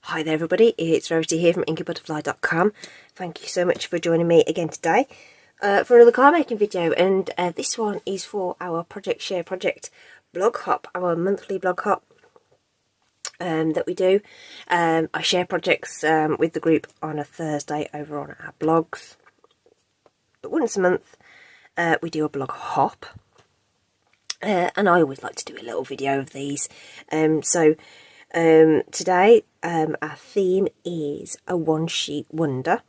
Hi there everybody, it's Rarity here from inkybutterfly.com. Thank you so much for joining me again today for another card making video, and this one is for our Project Share Project blog hop, our monthly blog hop that we do. I share projects with the group on a Thursday over on our blogs, but once a month we do a blog hop. And I always like to do a little video of these. Today our theme is a one sheet wonder.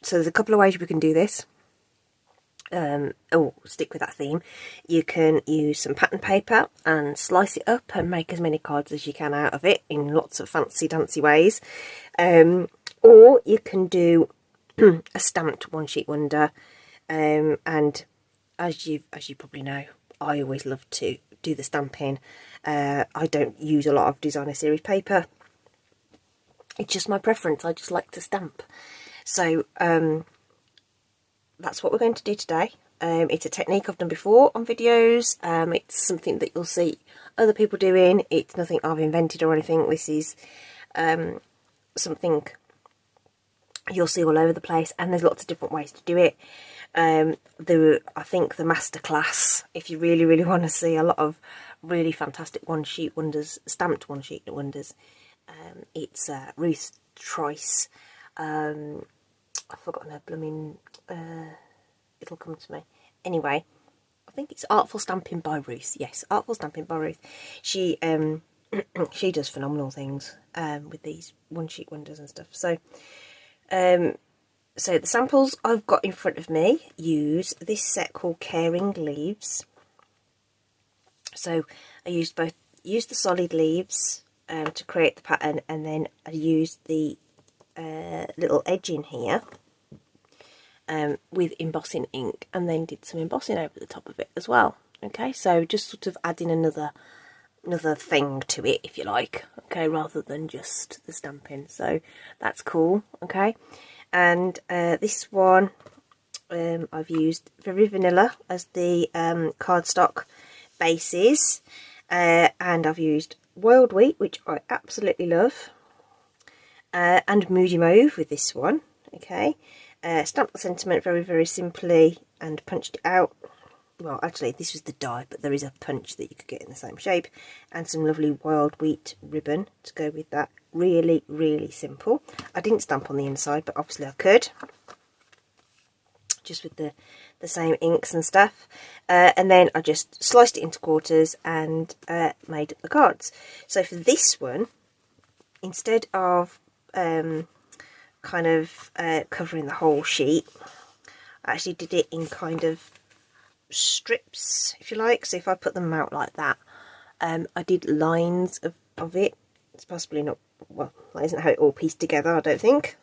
So there's a couple of ways we can do this. Stick with that theme. You can use some pattern paper and slice it up and make as many cards as you can out of it in lots of fancy dancy ways. Or you can do a stamped one sheet wonder. And as you probably know, I always love to do the stamping. I don't use a lot of designer series paper. It's just my preference. I just like to stamp. So that's what we're going to do today. It's a technique I've done before on videos. It's something that you'll see other people doing. It's nothing I've invented or anything. This is something you'll see all over the place, and there's lots of different ways to do it. I think the masterclass, if you really want to see a lot of really fantastic one sheet wonders, stamped one sheet wonders, it's Ruth Trice. I've forgotten her blooming, it'll come to me. Anyway, I think it's Artful Stamping by Ruth. Yes, Artful Stamping by Ruth. She she does phenomenal things with these one sheet wonders and stuff. So the samples I've got in front of me use this set called Caring Leaves. So I used the solid leaves to create the pattern, and then I used the little edging here with embossing ink, and then did some embossing over the top of it as well. Okay, so just sort of adding another thing to it, if you like, okay, rather than just the stamping. So that's cool. Okay. And this one, I've used Very Vanilla as the cardstock bases, and I've used Wild Wheat, which I absolutely love, and Moody Mauve with this one. Okay, stamped the sentiment very simply and punched it out. Well, actually this was the die, but there is a punch that you could get in the same shape, and some lovely Wild Wheat ribbon to go with that. Really simple. I didn't stamp on the inside, but obviously I could, just with the same inks and stuff. And then I just sliced it into quarters and made up the cards. So for this one, instead of kind of covering the whole sheet, I actually did it in kind of strips, if you like. So if I put them out like that, I did lines of it. It's possibly not, well, that isn't how it all pieced together, I don't think.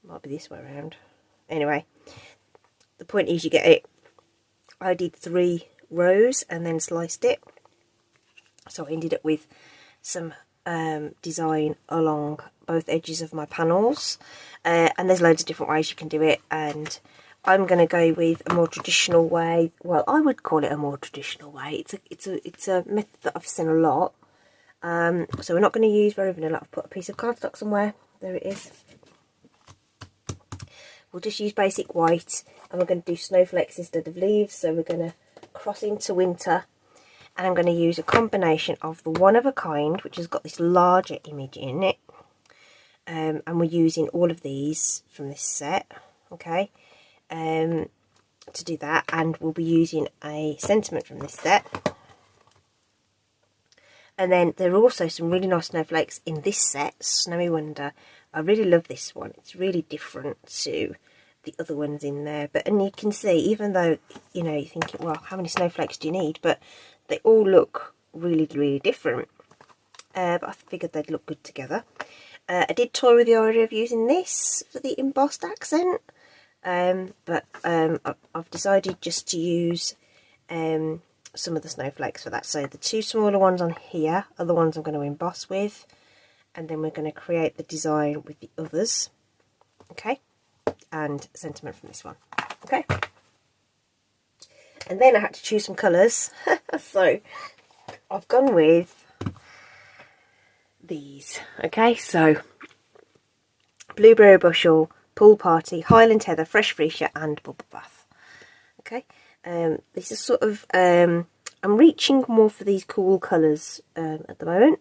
Might be this way around. Anyway, the point is you get it. I did 3 rows and then sliced it. So I ended up with some design along both edges of my panels. And there's loads of different ways you can do it. And I'm going to go with a more traditional way. Well, I would call it a more traditional way. It's a method that I've seen a lot. So we're not going to use Very Vanilla. I've put a piece of cardstock somewhere. There it is. We'll just use basic white, and we're going to do snowflakes instead of leaves. So we're going to cross into winter, and I'm going to use a combination of the One of a Kind, which has got this larger image in it, and we're using all of these from this set, okay, to do that. And we'll be using a sentiment from this set. And then there are also some really nice snowflakes in this set, Snowy Wonder. I really love this one. It's really different to the other ones in there. And you can see, even though, you know, you're thinking, well, how many snowflakes do you need? But they all look really different. But I figured they'd look good together. I did toy with the idea of using this for the embossed accent. But I've decided just to use some of the snowflakes for that. So the 2 smaller ones on here are the ones I'm going to emboss with, and then we're going to create the design with the others. Okay, and sentiment from this one. Okay, and then I had to choose some colours. So I've gone with these. Okay, so Blueberry Bushel, Pool Party, Highland Heather, Fresh Freesia and Bubble Bath. Okay, this is sort of, I'm reaching more for these cool colours at the moment,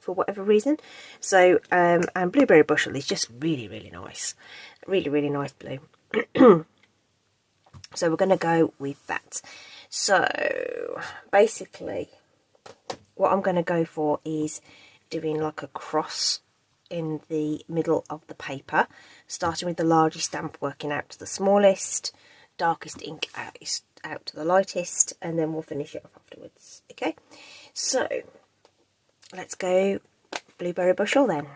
for whatever reason. So, and Blueberry Bushel is just really, really nice. Really, really nice blue. So we're going to go with that. So, basically, what I'm going to go for is doing like a cross in the middle of the paper, starting with the largest stamp, working out to the smallest, darkest ink out to the lightest, and then we'll finish it off afterwards. Okay, so let's go Blueberry Bushel then.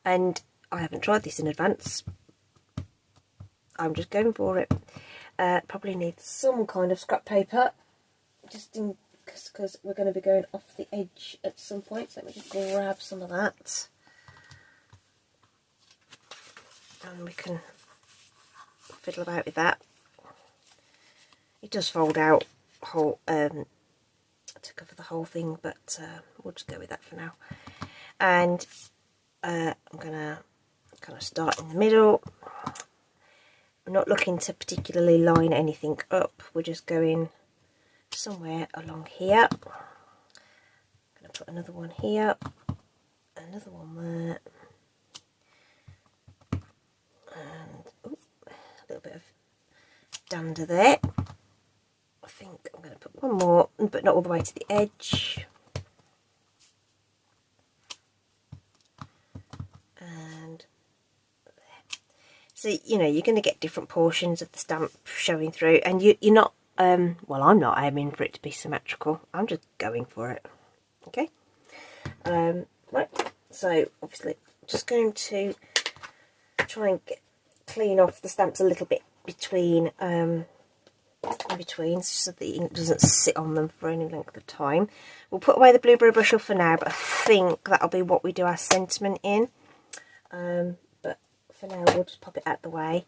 And I haven't tried this in advance, I'm just going for it. Probably need some kind of scrap paper, just in because we're going to be going off the edge at some point. So let me just grab some of that, and we can fiddle about with that. It does fold out whole to cover the whole thing, but we'll just go with that for now. And I'm gonna kind of start in the middle. I'm not looking to particularly line anything up, we're just going somewhere along here. I'm going to put another one here, another one there, and ooh, a little bit of dander there. I think I'm going to put one more, but not all the way to the edge. And there. So, you know, you're going to get different portions of the stamp showing through, and you're not, well, I'm not aiming for it to be symmetrical. I'm just going for it. Okay. Right. So, obviously, just going to try and clean off the stamps a little bit between, in between, so the ink doesn't sit on them for any length of time. We'll put away the Blueberry Bushel for now, but I think that'll be what we do our sentiment in. But for now, we'll just pop it out the way.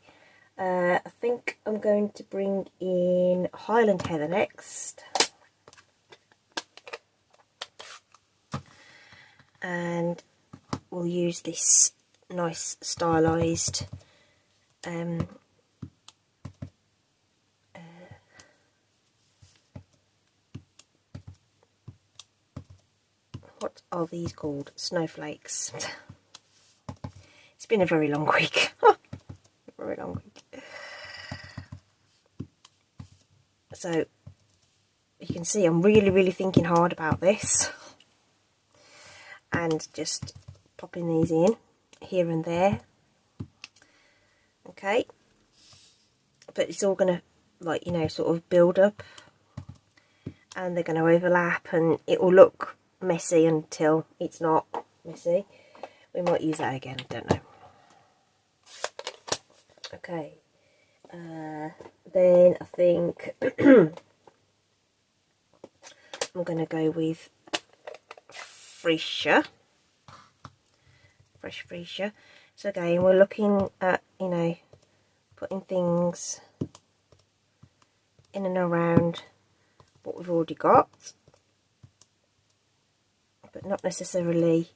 I think I'm going to bring in Highland Heather next. And we'll use this nice stylised what are these called? Snowflakes. It's been a very long week. Very long week. So you can see I'm really thinking hard about this, and just popping these in here and there. Okay, but it's all gonna, like, you know, sort of build up, and they're going to overlap, and it will look messy until it's not messy. We might use that again, I don't know. Okay, then I think I'm going to go with Freesia, Fresh Freesia. So again, we're looking at, you know, putting things in and around what we've already got, but not necessarily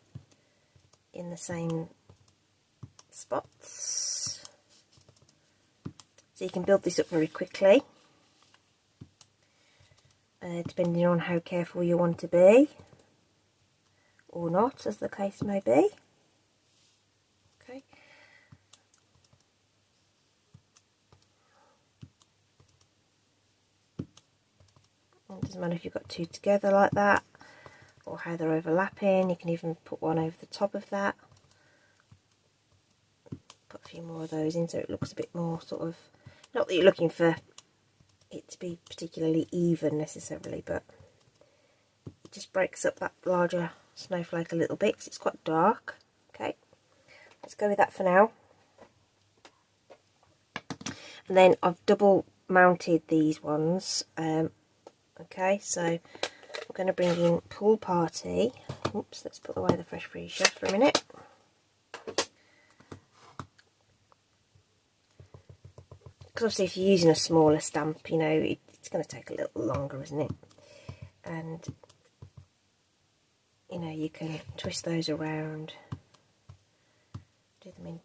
in the same spots. So you can build this up very quickly, depending on how careful you want to be, or not, as the case may be. Okay. It doesn't matter if you've got two together like that, or how they're overlapping. You can even put one over the top of that. Put a few more of those in so it looks a bit more sort of, not that you're looking for it to be particularly even necessarily, but it just breaks up that larger snowflake a little bit because it's quite dark. Okay, let's go with that for now. And then I've double mounted these ones. Okay, so I'm going to bring in Pool Party. Oops, let's put away the Fresh Freesia for a minute. Because obviously if you're using a smaller stamp, you know, it's going to take a little longer, isn't it? And you know, you can twist those around, do them in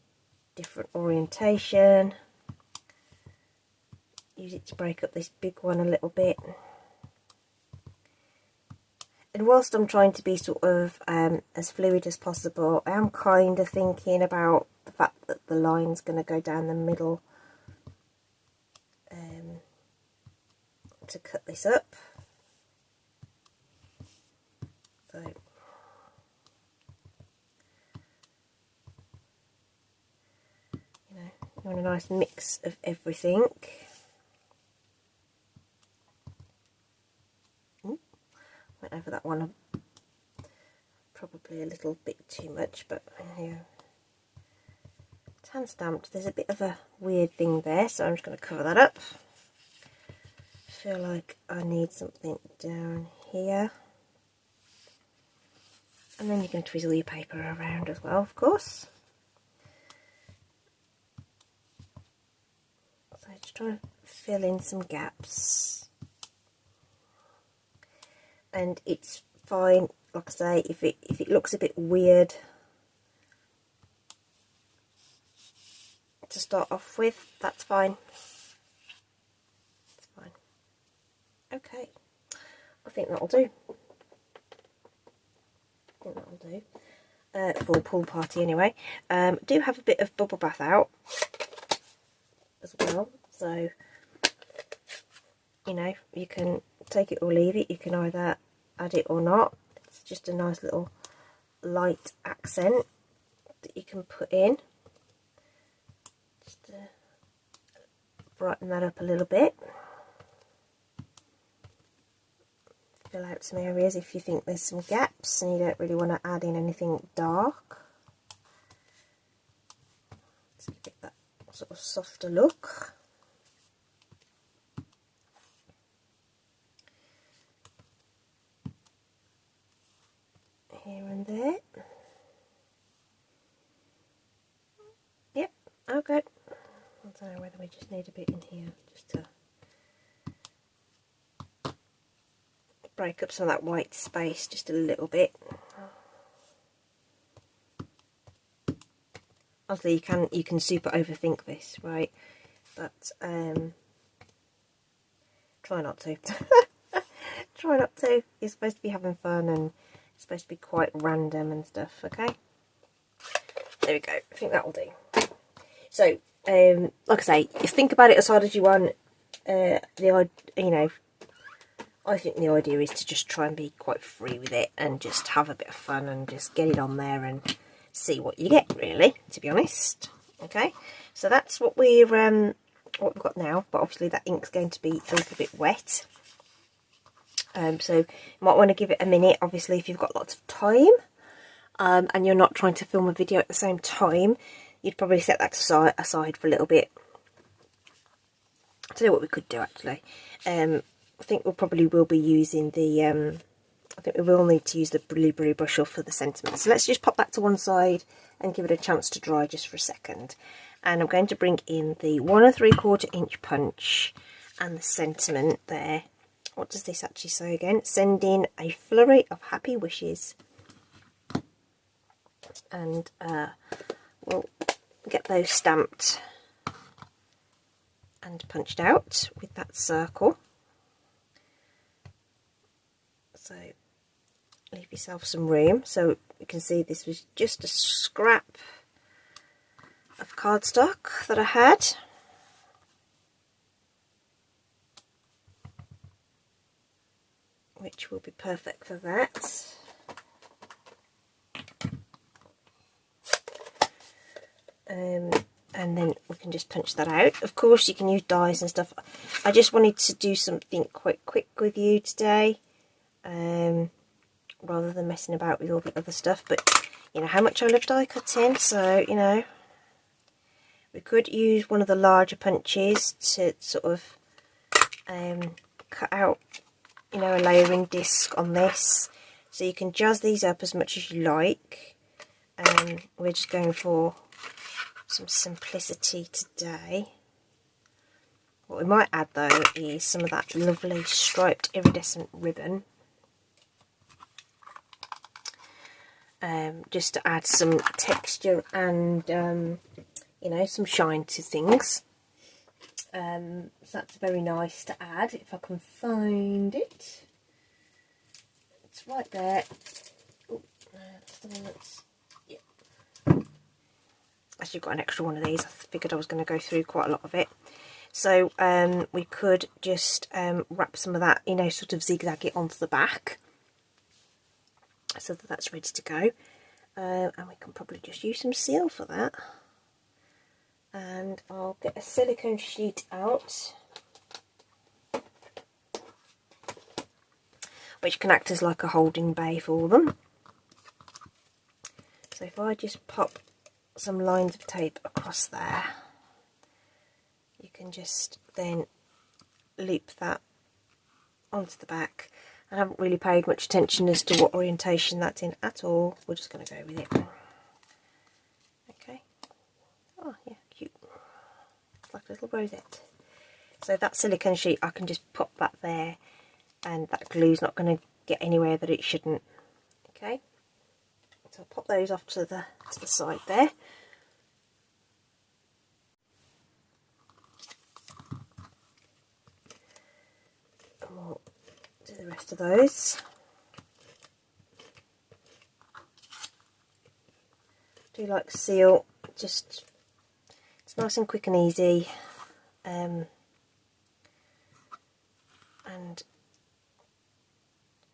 different orientation, use it to break up this big one a little bit. And whilst I'm trying to be sort of as fluid as possible, I am kind of thinking about the fact that the line's going to go down the middle to cut this up. So you know, you want a nice mix of everything. Went over that one probably a little bit too much, but here, hand stamped, there's a bit of a weird thing there, so I'm just going to cover that up. I feel like I need something down here, and then you can twizzle your paper around as well, of course. So just try to fill in some gaps, and it's fine, like I say, if it looks a bit weird to start off with, that's fine. It's fine. Okay, I think that'll do. For a pool party anyway. Do have a bit of bubble bath out as well, so you know, you can take it or leave it. You can either add it or not. It's just a nice little light accent that you can put in, just to brighten that up a little bit. Fill out some areas if you think there's some gaps and you don't really want to add in anything dark. Let's give it that sort of softer look. Here and there. Yep, okay. I don't know whether we just need a bit in here just to break up some of that white space just a little bit. Obviously you can super overthink this, right? But try not to. Try not to. You're supposed to be having fun and it's supposed to be quite random and stuff, okay? There we go. I think that will do. So, like I say, you think about it as hard as you want. I think the idea is to just try and be quite free with it and just have a bit of fun and just get it on there and see what you get, really, to be honest. Okay, so that's what we've got now, but obviously that ink's going to be a little bit wet. So you might want to give it a minute, obviously, if you've got lots of time and you're not trying to film a video at the same time. You'd probably set that aside for a little bit. I'll tell you what we could do, actually. I think we probably will be using the, I think we will need to use the blueberry brush off for the sentiment. So let's just pop that to one side and give it a chance to dry just for a second. And I'm going to bring in the 1 3/4 inch punch and the sentiment there. What does this actually say again? Sending a flurry of happy wishes. And we'll get those stamped and punched out with that circle. So leave yourself some room. So you can see this was just a scrap of cardstock that I had. Which will be perfect for that. And then we can just punch that out. Of course you can use dies and stuff. I just wanted to do something quite quick with you today, rather than messing about with all the other stuff. But you know how much I love die cutting, so you know we could use one of the larger punches to sort of cut out, you know, a layering disc on this, so you can jazz these up as much as you like. We're just going for some simplicity today. What we might add though is some of that lovely striped iridescent ribbon, just to add some texture and you know, some shine to things. So that's very nice to add. If I can find it, it's right there. Oh, that's the one that's, yeah. Actually, got an extra one of these. I figured I was going to go through quite a lot of it. So we could just wrap some of that, you know, sort of zigzag it onto the back, so that that's ready to go. And we can probably just use some seal for that. And I'll get a silicone sheet out, which can act as like a holding bay for them. So if I just pop some lines of tape across there, you can just then loop that onto the back. I haven't really paid much attention as to what orientation that's in at all. We're just going to go with it. Okay. Oh yeah, cute. It's like a little rosette. So that silicone sheet, I can just pop that there, and that glue's not going to get anywhere that it shouldn't. Okay. So I'll pop those off to the side there. And we'll do the rest of those. Do like seal, just it's nice and quick and easy, and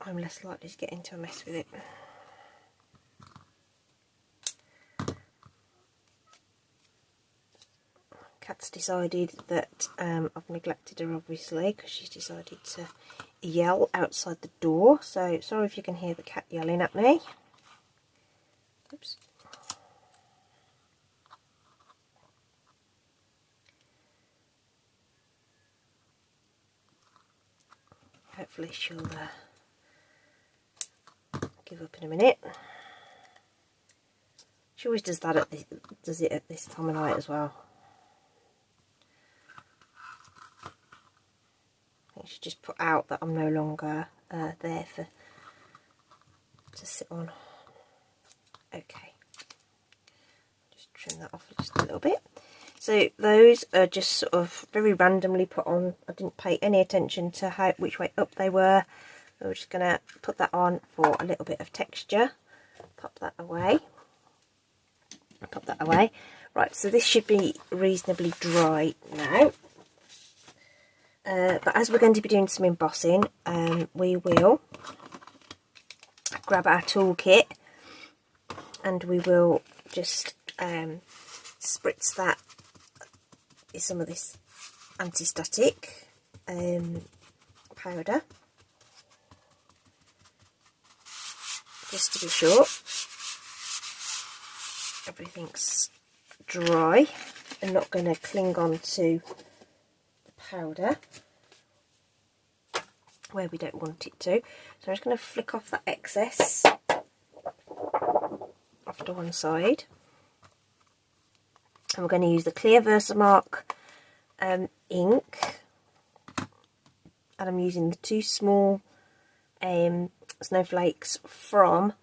I'm less likely to get into a mess with it. Kat's decided that I've neglected her, obviously, because she's decided to yell outside the door. So sorry if you can hear the cat yelling at me. Oops. Hopefully she'll give up in a minute. She always does that does it at this time of night as well. I think she just put out that I'm no longer there to sit on. Okay, just trim that off just a little bit. So those are just sort of very randomly put on. I didn't pay any attention to which way up they were. So we're just going to put that on for a little bit of texture. Pop that away. Pop that away. Right, so this should be reasonably dry now. But as we're going to be doing some embossing, we will grab our toolkit and we will just spritz that with some of this anti-static powder, just to be sure everything's dry and not going to cling on to the powder where we don't want it to. So I'm just going to flick off that excess off to one side, and we're going to use the clear Versamark ink, and I'm using the two small snowflakes from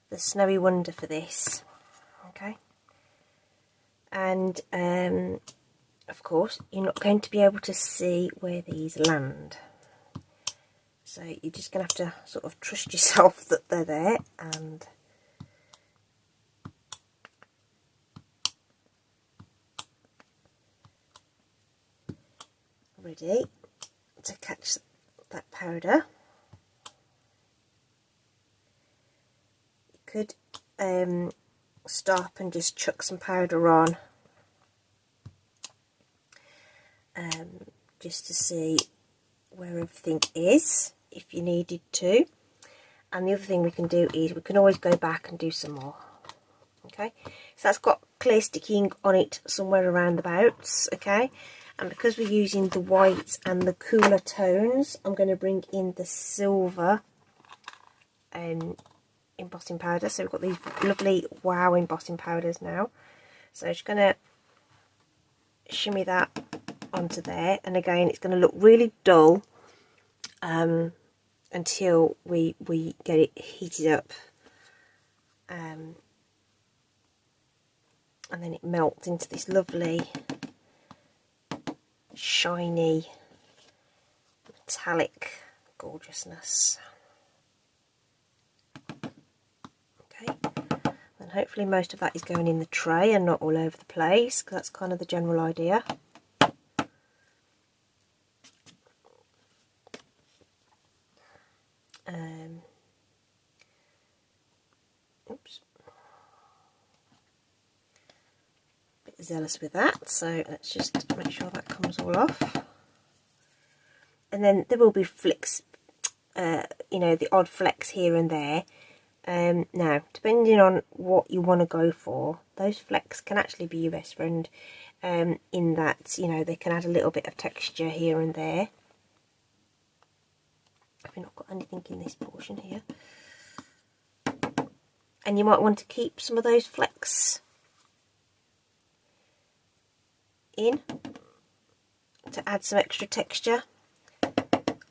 the Snowy Wonder for this. Okay, and of course you're not going to be able to see where these land, so you're just going to have to sort of trust yourself that they're there, and ready to catch that powder. You could stop and just chuck some powder on, just to see where everything is if you needed to. And the other thing we can do is we can always go back and do some more. Okay, so that's got clear sticking on it somewhere around the bouts. Okay, and because we're using the white and the cooler tones, I'm going to bring in the silver embossing powder. So we've got these lovely wow embossing powders now. So I'm just going to shimmy that onto there, and again it's going to look really dull until we get it heated up and then it melts into this lovely shiny metallic gorgeousness. Okay, and hopefully most of that is going in the tray and not all over the place, because that's kind of the general idea. Oops, bit zealous with that, so let's just make sure that comes all off. And then there will be flicks, you know, the odd flecks here and there. Now, depending on what you want to go for, those flecks can actually be your best friend, in that, you know, they can add a little bit of texture here and there. I've not got anything in this portion here. And you might want to keep some of those flecks in to add some extra texture,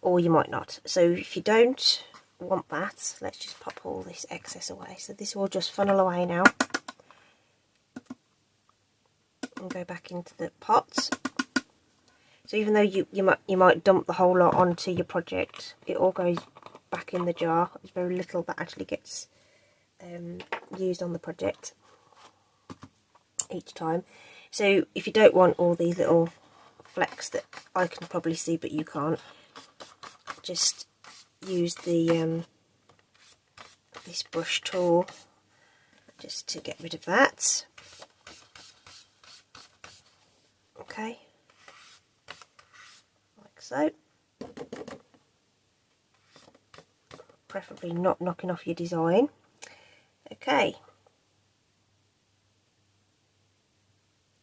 or you might not. So if you don't want that, let's just pop all this excess away. So this will just funnel away now and go back into the pot. So even though you might dump the whole lot onto your project, it all goes back in the jar. There's very little that actually gets used on the project each time. So if you don't want all these little flecks that I can probably see but you can't, just use the this brush tool just to get rid of that. Okay, like so. Preferably not knocking off your design. Okay,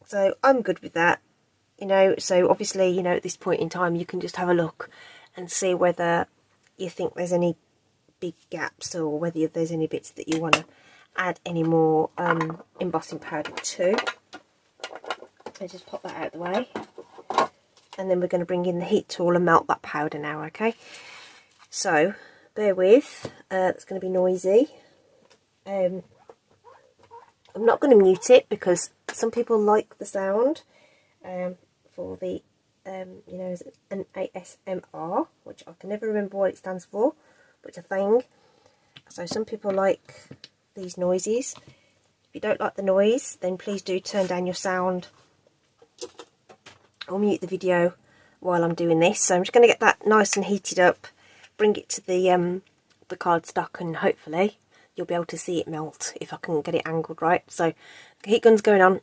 so I'm good with that, you know. So obviously, you know, at this point in time you can just have a look and see whether you think there's any big gaps, or whether there's any bits that you want to add any more embossing powder to. So just pop that out of the way, and then we're going to bring in the heat tool and melt that powder now. Okay, so bear with, it's going to be noisy. I'm not going to mute it because some people like the sound for the you know, an ASMR, which I can never remember what it stands for, but it's a thing. So some people like these noises. If you don't like the noise, then please do turn down your sound or mute the video while I'm doing this. So I'm just going to get that nice and heated up, bring it to the cardstock, and hopefully you'll be able to see it melt if I can get it angled right. So the heat gun's going on.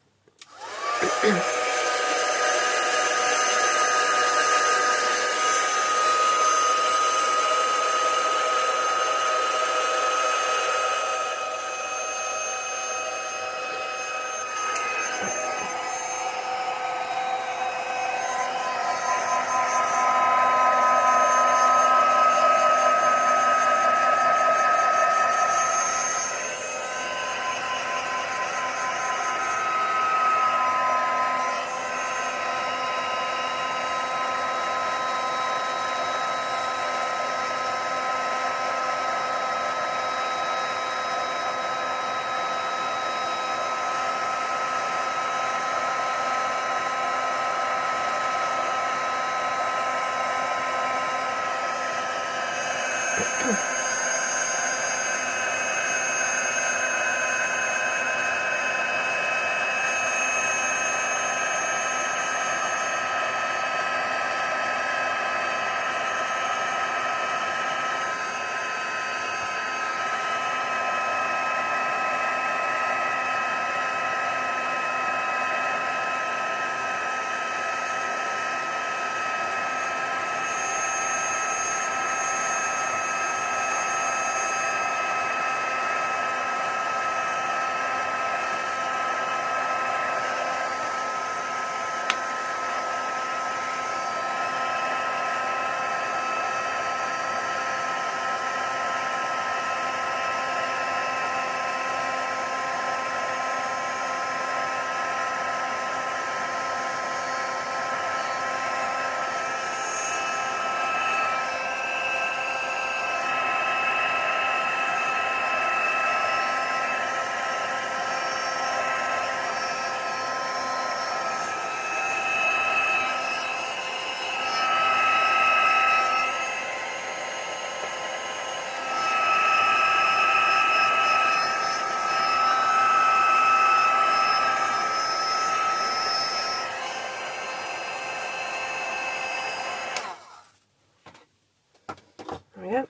There we go.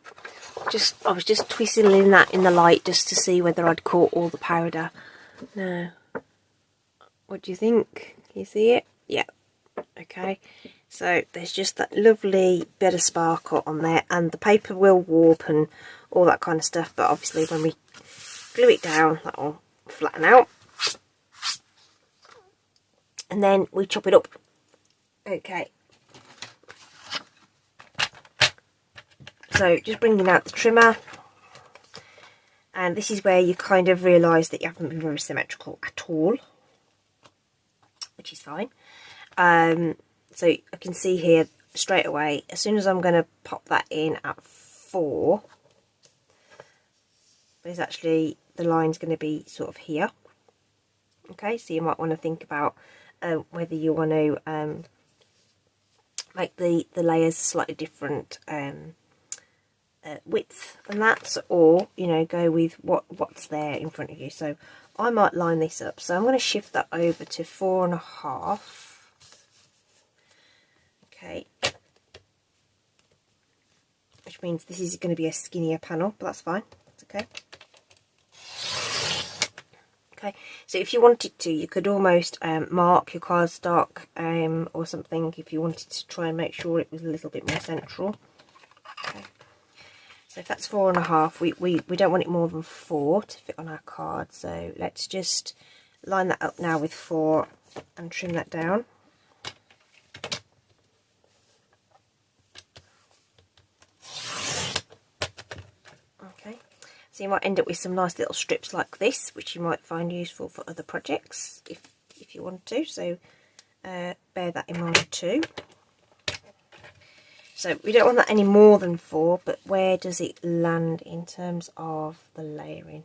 I was just twizzling that in the light just to see whether I'd caught all the powder. No. What do you think? Can you see it? Yeah. Okay. So there's just that lovely bit of sparkle on there, and the paper will warp and all that kind of stuff, but obviously when we glue it down, that'll flatten out. And then we chop it up. Okay. So just bringing out the trimmer, and this is where you kind of realise that you haven't been very symmetrical at all, which is fine. So I can see here straight away, as soon as I'm going to pop that in at 4, there's actually, the line's going to be sort of here. Okay, so you might want to think about whether you want to make the layers slightly different width and that, or you know, go with what's there in front of you. So I might line this up, so I'm going to shift that over to 4.5. Okay, which means this is going to be a skinnier panel, but that's fine, it's okay. Okay, so if you wanted to, you could almost mark your cardstock or something if you wanted to try and make sure it was a little bit more central. Okay. So if that's 4.5, we don't want it more than 4 to fit on our card. So let's just line that up now with 4 and trim that down. Okay, so you might end up with some nice little strips like this, which you might find useful for other projects if you want to. So bear that in mind too. So we don't want that any more than 4, but where does it land in terms of the layering?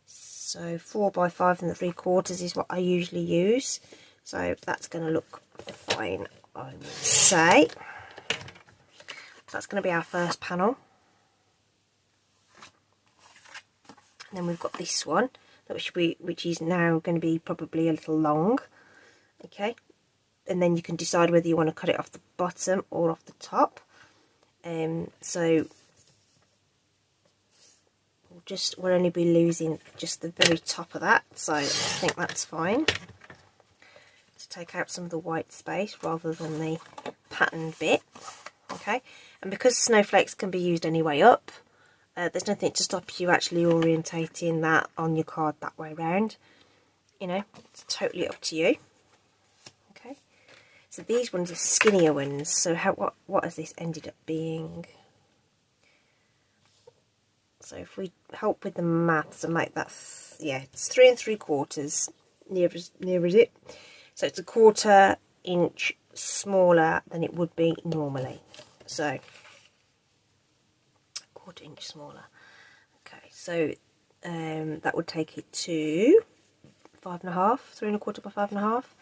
So 4 by 5 3/4 is what I usually use. So that's going to look fine, I would say. So that's going to be our first panel. And then we've got this one, which is now going to be probably a little long. Okay, and then you can decide whether you want to cut it off the bottom or off the top. So we'll only be losing just the very top of that, so I think that's fine to take out some of the white space rather than the patterned bit. Okay, and because snowflakes can be used any way up, there's nothing to stop you actually orientating that on your card that way round. You know, it's totally up to you. So these ones are skinnier ones. So what has this ended up being? So if we help with the maths and make that, yeah, it's 3 3/4, near as it. So it's 1/4 inch smaller than it would be normally. So 1/4 inch smaller. Okay, so that would take it to 5.5, 3 1/4 by 5.5.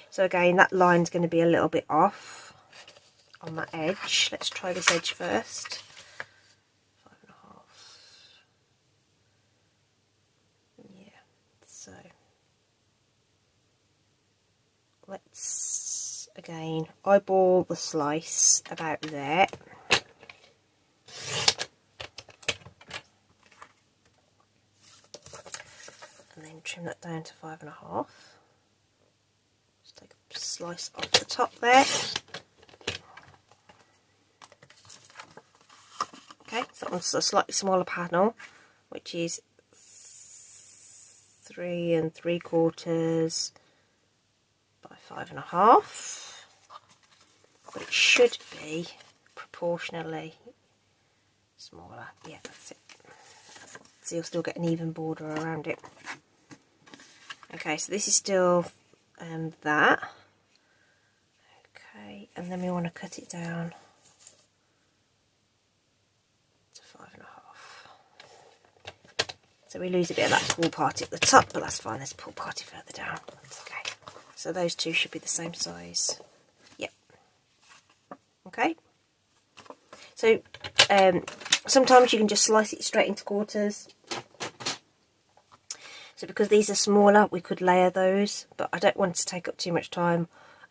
So again, that line's going to be a little bit off on that edge. Let's try this edge first. 5.5. Yeah, so let's again eyeball the slice about there. And then trim that down to 5.5. Take a slice off the top there. Okay, so that one's a slightly smaller panel, which is 3 3/4 by 5.5. But it should be proportionally smaller. Yeah, that's it. So you'll still get an even border around it. Okay, so this is still that. Okay, and then we want to cut it down to 5.5. So we lose a bit of that pull party at the top, but that's fine. There's a pull party further down. That's okay. So those two should be the same size. Yep. Okay. So sometimes you can just slice it straight into quarters. So because these are smaller, we could layer those, but I don't want to take up too much time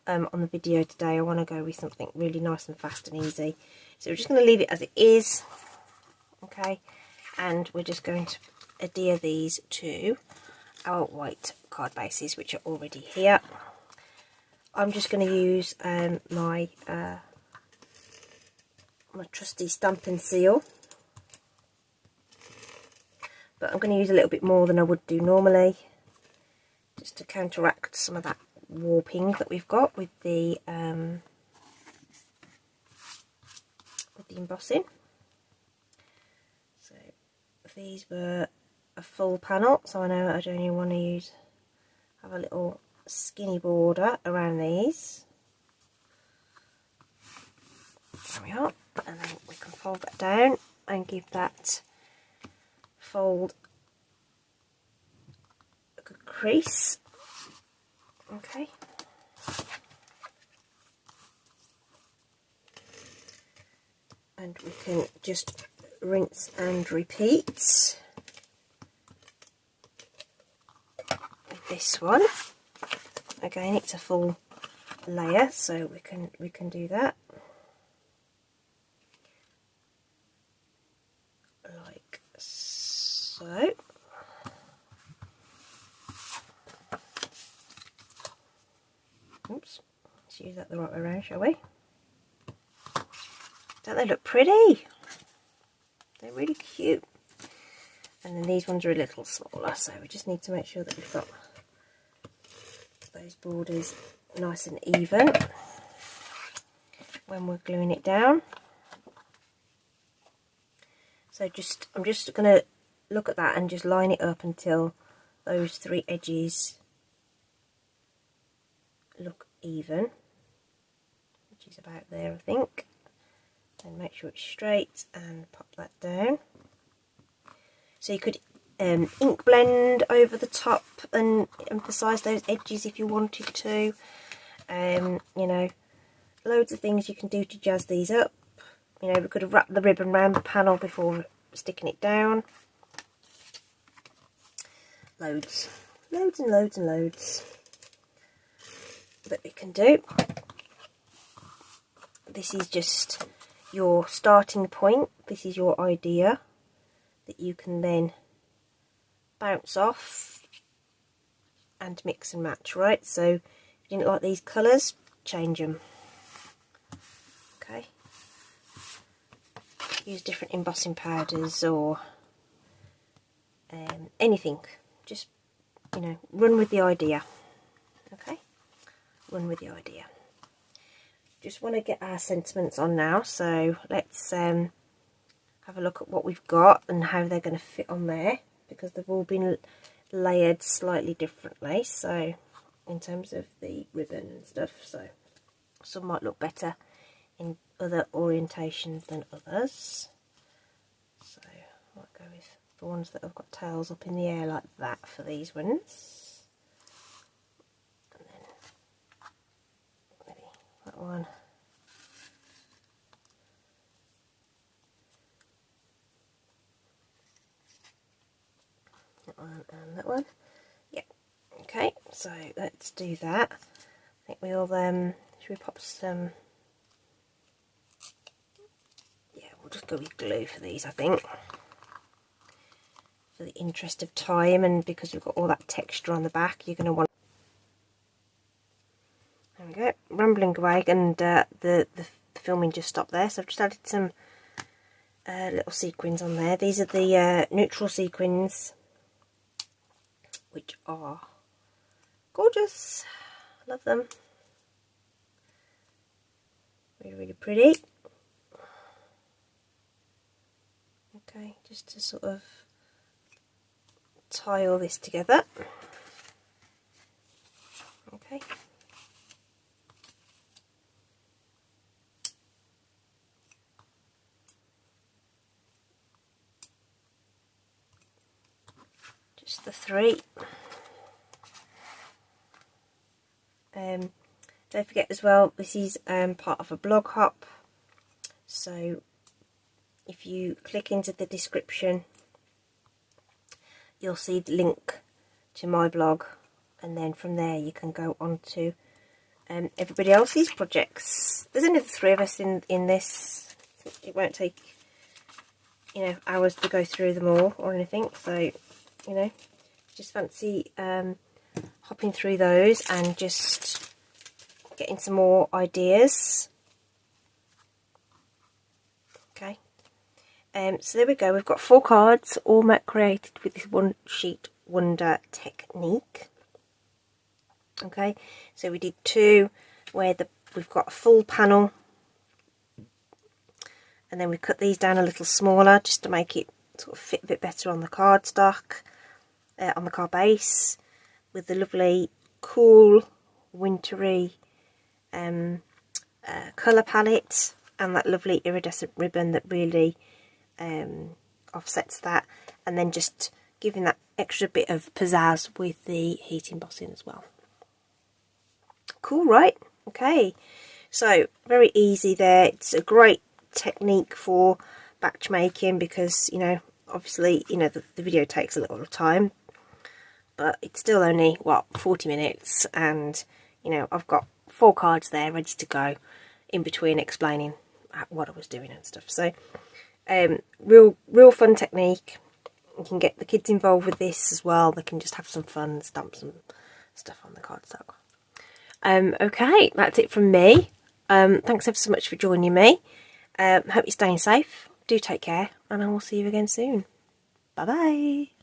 on the video today. I want to go with something really nice and fast and easy. So we're just going to leave it as it is. Okay, and we're just going to adhere these to our white card bases, which are already here. I'm just going to use my trusty Stampin' Seal, but I'm going to use a little bit more than I would do normally, just to counteract some of that warping that we've got with the embossing. So these were a full panel, so I know I don't even want to have a little skinny border around these. There we are, and then we can fold that down and give that fold a good crease. Okay. And we can just rinse and repeat with this one. Again, it's a full layer, so we can do that like so. Oops, let's use that the right way around, shall we? Don't they look pretty? They're really cute. And then these ones are a little smaller, so we just need to make sure that we've got those borders nice and even when we're gluing it down. So I'm just going to look at that and just line it up until those three edges look even, which is about there, I think. And make sure it's straight and pop that down. So you could ink blend over the top and emphasize those edges if you wanted to. You know, loads of things you can do to jazz these up. You know, we could have wrapped the ribbon around the panel before sticking it down. Loads and loads and loads that we can do. This is just your starting point. This is your idea that you can then bounce off and mix and match, right? So if you didn't like these colours, change them. Okay. Use different embossing powders or anything. Just, you know, run with the idea. Okay, run with the idea. Just want to get our sentiments on now, so let's have a look at what we've got and how they're going to fit on there, because they've all been layered slightly differently, so in terms of the ribbon and stuff. So some might look better in other orientations than others. So I might go with the ones that have got tails up in the air like that for these ones. And then maybe that one. That one and that one. Yeah. Okay, so let's do that. I think we'll should we pop some, yeah, we'll just go with glue for these, I think, for the interest of time, and because we've got all that texture on the back, you're going to want. There we go, rambling away, and the filming just stopped there, so I've just added some little sequins on there. These are the neutral sequins, which are gorgeous. Love them. Really, really pretty. Okay, just to sort of tie all this together. Okay. Just the three. Don't forget as well, this is part of a blog hop, so if you click into the description you'll see the link to my blog, and then from there you can go on to everybody else's projects. There's only the three of us in this. It won't take you know, hours to go through them all or anything. So, you know, just fancy hopping through those and just getting some more ideas. Okay. So there we go. We've got 4 cards, all created with this one sheet wonder technique. Okay, so we did 2 where we've got a full panel, and then we cut these down a little smaller just to make it sort of fit a bit better on the cardstock, on the card base, with the lovely cool wintry colour palette and that lovely iridescent ribbon that really offsets that, and then just giving that extra bit of pizzazz with the heat embossing as well. Cool, right? Okay, so very easy there. It's a great technique for batch making because, you know, obviously, you know, the video takes a little time, but it's still only, what, 40 minutes, and, you know, I've got 4 cards there ready to go in between explaining what I was doing and stuff. So real fun technique. You can get the kids involved with this as well. They can just have some fun, stamp some stuff on the cardstock. Okay, that's it from me. Thanks ever so much for joining me. Hope you're staying safe. Do take care, and I will see you again soon. Bye bye.